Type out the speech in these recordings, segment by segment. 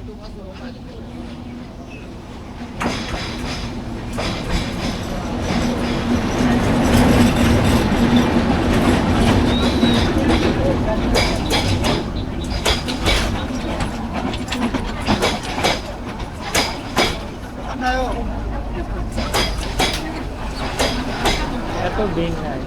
এত বিং নাই।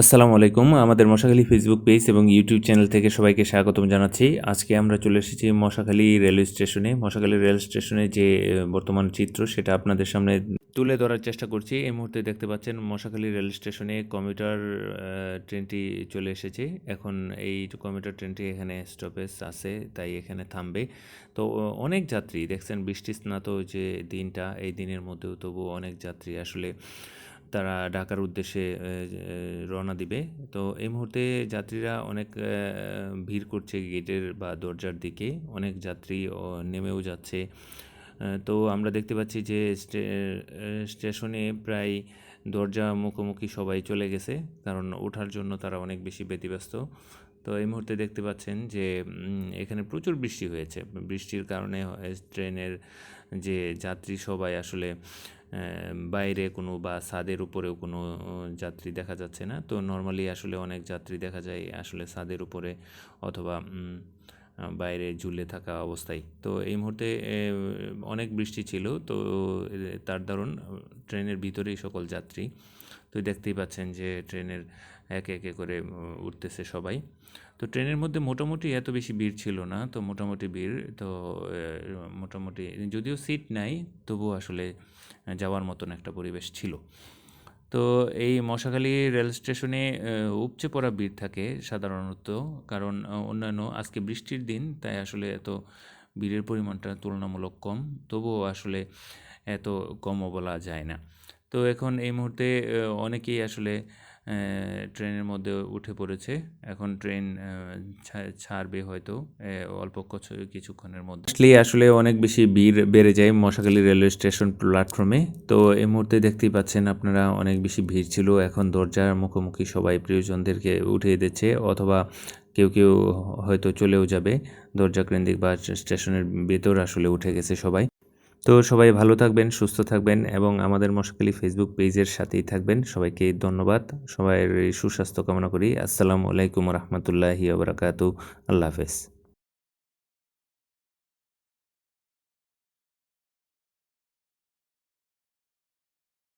আসসালামু আলাইকুম। আমাদের মশাখালী ফেসবুক পেজ এবং ইউটিউব চ্যানেল থেকে সবাইকে স্বাগতম জানাচ্ছি। আজকে আমরা চলে এসেছি মশাখালী রেলওয়ে স্টেশনে। মশাখালী রেল স্টেশনে যে বর্তমান চিত্র সেটা আপনাদের সামনে তুলে ধরার চেষ্টা করছি। এই মুহূর্তে দেখতে পাচ্ছেন মশাখালী রেল স্টেশনে কমিউটার ট্রেনটি চলে এসেছে। এখন এই কমিউটার ট্রেনটি এখানে স্টপেজ আছে, তাই এখানে থামবে। তো অনেক যাত্রী দেখছেন, বৃষ্টি স্নাত যে দিনটা, এই দিনের মধ্যেও তবু অনেক যাত্রী আসলে তারা ঢাকার উদ্দেশ্যে রওনা দিবে। তো এই মুহূর্তে যাত্রীরা অনেক ভিড় করছে গেটের বা দরজার দিকে, অনেক যাত্রী নেমেও যাচ্ছে। তো আমরা দেখতে পাচ্ছি যে স্টেশনে প্রায় দরজা মুখোমুখি সবাই চলে গেছে, কারণ ওঠার জন্য তারা অনেক বেশি ব্যতিব্যস্ত। তো এই মুহূর্তে দেখতে পাচ্ছেন যে এখানে প্রচুর বৃষ্টি হয়েছে। বৃষ্টির কারণে ট্রেনের যে যাত্রী সবাই আসলে বাইরে কোনো বা ছাদের উপরেও কোনো যাত্রী দেখা যাচ্ছে না। তো নর্মালি আসলে অনেক যাত্রী দেখা যায় আসলে ছাদের উপরে অথবা বাইরে ঝুলে থাকা অবস্থায়। তো এই মুহূর্তে অনেক বৃষ্টি ছিল, তো তার দরুন ট্রেনের ভিতরেই সকল যাত্রী। তো দেখতেই পাচ্ছেন যে ট্রেনের একে একে করে উঠতেছে সবাই। তো ট্রেনের মধ্যে মোটামুটি এত বেশি ভিড় ছিল না, তো মোটামুটি ভিড়। তো মোটামুটি যদিও সিট নাই, তবুও আসলে যাওয়ার মতন একটা পরিবেশ ছিল। তো এই মশাখালী রেল স্টেশনে উপচে পড়া ভিড় থাকে সাধারণত, কারণ অন্যান্য আজকে বৃষ্টির দিন, তাই আসলে এত ভিড়ের পরিমাণটা তুলনামূলক কম, তবুও আসলে এত কমও বলা যায় না। তো এখন এই মুহূর্তে অনেকেই আসলে ট্রেনের মধ্যে উঠে পড়েছে। এখন ট্রেন ছাড়বে হয়তো অল্প কিছুক্ষণের মধ্যে। আসলে অনেক বেশি ভিড় বেড়ে যায় মশাখালী রেলওয়ে স্টেশন প্ল্যাটফর্মে। তো এই মুহূর্তে দেখতেই পাচ্ছেন আপনারা, অনেক বেশি ভিড় ছিল। এখন দরজার মুখোমুখি সবাই প্রিয়জনদেরকে উঠিয়ে দিচ্ছে, অথবা কেউ কেউ হয়তো চলেও যাবে দরজা কেন্দ্রিক, বা স্টেশনের ভেতর আসলে উঠে গেছে সবাই। তো সবাই ভালো থাকবেন, সুস্থ থাকবেন এবং আমাদের মশাখালী ফেসবুক পেজের সাথেই থাকবেন। সবাইকে ধন্যবাদ। সবাই সুস্বাস্থ্য কামনা করি। আসসালামু আলাইকুম রহমতুল্লাহি ওয়া বারাকাতুহু। আল্লাহ হাফেজ।